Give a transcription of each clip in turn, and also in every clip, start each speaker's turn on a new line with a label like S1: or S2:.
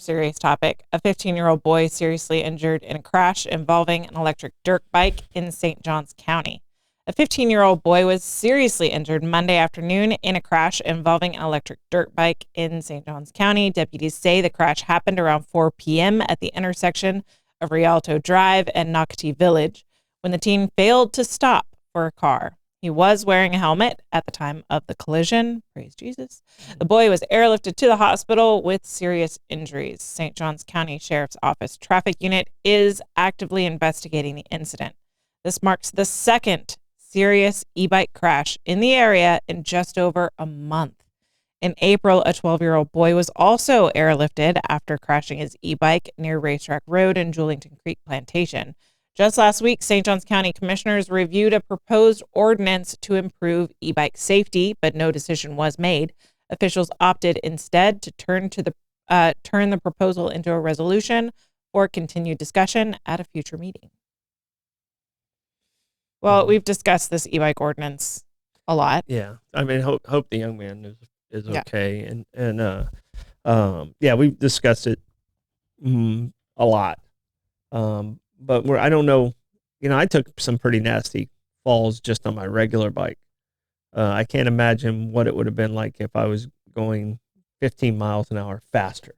S1: serious topic. A 15-year-old boy seriously injured in a crash involving an electric dirt bike in St. Johns County. A 15-year-old boy was seriously injured Monday afternoon in a crash involving an electric dirt bike in St. Johns County. Deputies say the crash happened around 4 p.m. at the intersection of Rialto Drive and Nocatee Village when the teen failed to stop for a car. He was wearing a helmet at the time of the collision. Praise Jesus. The boy was airlifted to the hospital with serious injuries. St. Johns County Sheriff's Office Traffic Unit is actively investigating the incident. This marks the second serious e-bike crash in the area in just over a month. In April, a 12-year-old boy was also airlifted after crashing his e-bike near Racetrack Road in Julington Creek Plantation. Just last week, St. Johns County commissioners reviewed a proposed ordinance to improve e-bike safety, but no decision was made. Officials opted instead to turn the proposal into a resolution for continued discussion at a future meeting. Well, we've discussed this e-bike ordinance a lot.
S2: Yeah, I mean, hope the young man is okay, and we've discussed it a lot. But I don't know, I took some pretty nasty falls just on my regular bike. I can't imagine what it would have been like if I was going 15 miles an hour faster.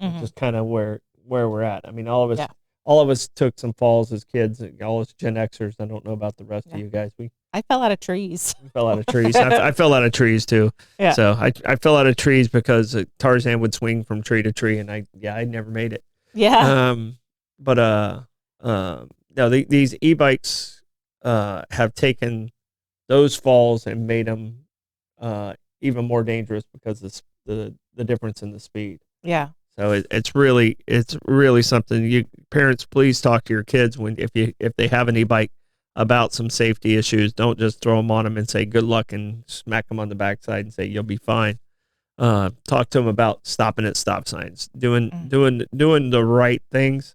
S2: Mm-hmm. Just kind of where we're at. I mean, all of us took some falls as kids, all us Gen Xers. I don't know about the rest of you guys.
S1: I fell out of trees.
S2: We fell out of trees. I fell out of trees too. Yeah. So I fell out of trees because Tarzan would swing from tree to tree, and I never made it.
S1: Yeah.
S2: No, these e-bikes have taken those falls and made them even more dangerous because of the difference in the speed.
S1: Yeah.
S2: So it's really something. Parents, please talk to your kids if they have an e-bike about some safety issues. Don't just throw them on them and say good luck and smack them on the backside and say you'll be fine. Talk to them about stopping at stop signs, doing the right things.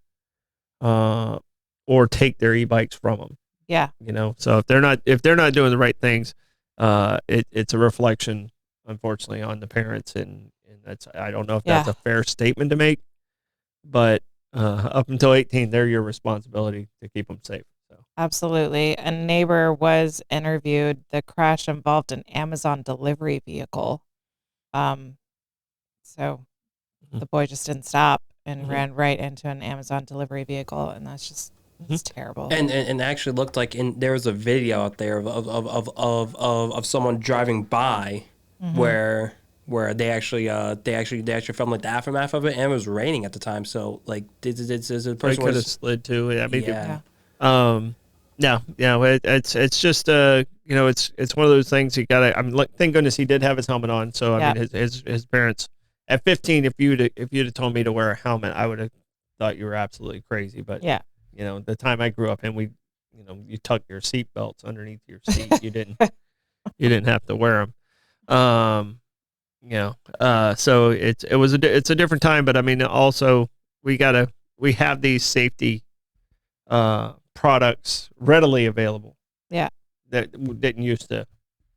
S2: Or take their e-bikes from them.
S1: Yeah.
S2: So if they're not doing the right things, it's a reflection, unfortunately, on the parents, and that's, I don't know if that's a fair statement to make, but up until 18, they're your responsibility to keep them safe. So. Absolutely.
S1: A neighbor was interviewed. The crash involved an Amazon delivery vehicle. So the boy just didn't stop and ran right into an Amazon delivery vehicle, and it's terrible.
S3: And actually looked like there was a video out there of someone driving by where they actually filmed like the aftermath of it, and it was raining at the time, so like the person
S2: could have slid too. I mean, it's just it's one of those things you gotta. Thank goodness he did have his helmet on. So I mean, his parents. At 15, if you'd have told me to wear a helmet, I would have thought you were absolutely crazy. But the time I grew up in, you tuck your seat belts underneath your seat. You didn't have to wear them. So it's a different time. But I mean, also we have these safety products readily available.
S1: Yeah,
S2: that didn't used to,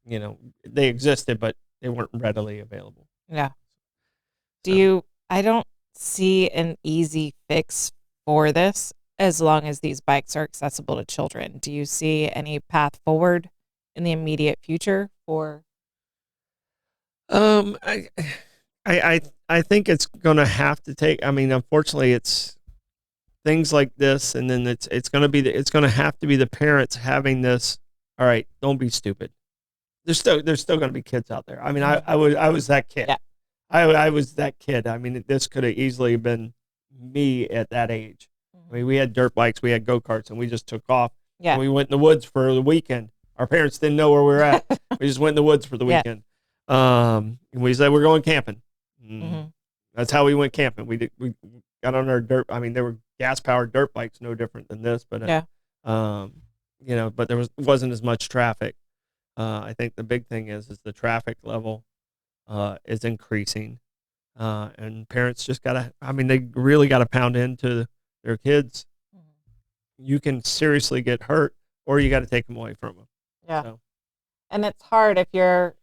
S2: they existed, but they weren't readily available.
S1: Yeah. I don't see an easy fix for this as long as these bikes are accessible to children. Do you see any path forward in the immediate future for?
S2: I think it's going to have to take, unfortunately it's things like this, and then it's going to have to be the parents having this. All right, don't be stupid. There's still going to be kids out there. I mean, I was that kid.
S1: Yeah.
S2: I was that kid. I mean, this could have easily been me at that age. I mean, we had dirt bikes, we had go-karts, and we just took off.
S1: Yeah.
S2: And we went in the woods for the weekend. Our parents didn't know where we were at. We just went in the woods for the weekend. And we said, we're going camping. That's how we went camping. We got on our dirt. I mean, they were gas-powered dirt bikes, no different than this. But, but there wasn't as much traffic. I think the big thing is the traffic level is increasing, and parents just they really gotta pound into their kids. You can seriously get hurt, or you got to take them away from them.
S1: Yeah. So. And it's hard if your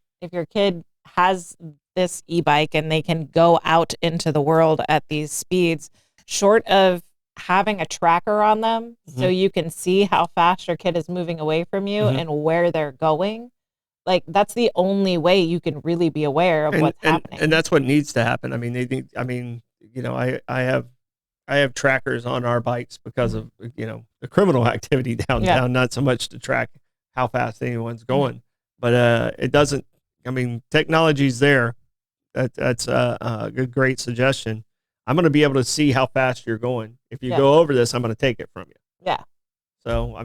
S1: kid has this e-bike and they can go out into the world at these speeds, short of having a tracker on them so you can see how fast your kid is moving away from you and where they're going. Like, that's the only way you can really be aware of what's happening.
S2: And that's what needs to happen. I mean, I have trackers on our bikes because of, the criminal activity downtown, not so much to track how fast anyone's going, but it doesn't, technology's there. That's a great suggestion. I'm going to be able to see how fast you're going. If you go over this, I'm going to take it from you.
S1: Yeah.
S2: So,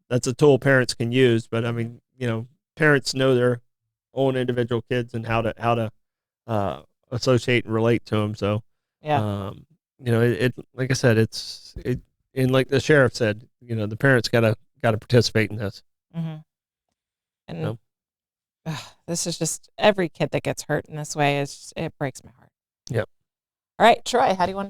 S2: that's a tool parents can use, but parents know their own individual kids and how to associate and relate to them. So, it like I said, and like the sheriff said, the parents got to participate in this.
S1: And this is just, every kid that gets hurt in this way it breaks my heart.
S2: Yep.
S1: All right, Troy, how do you want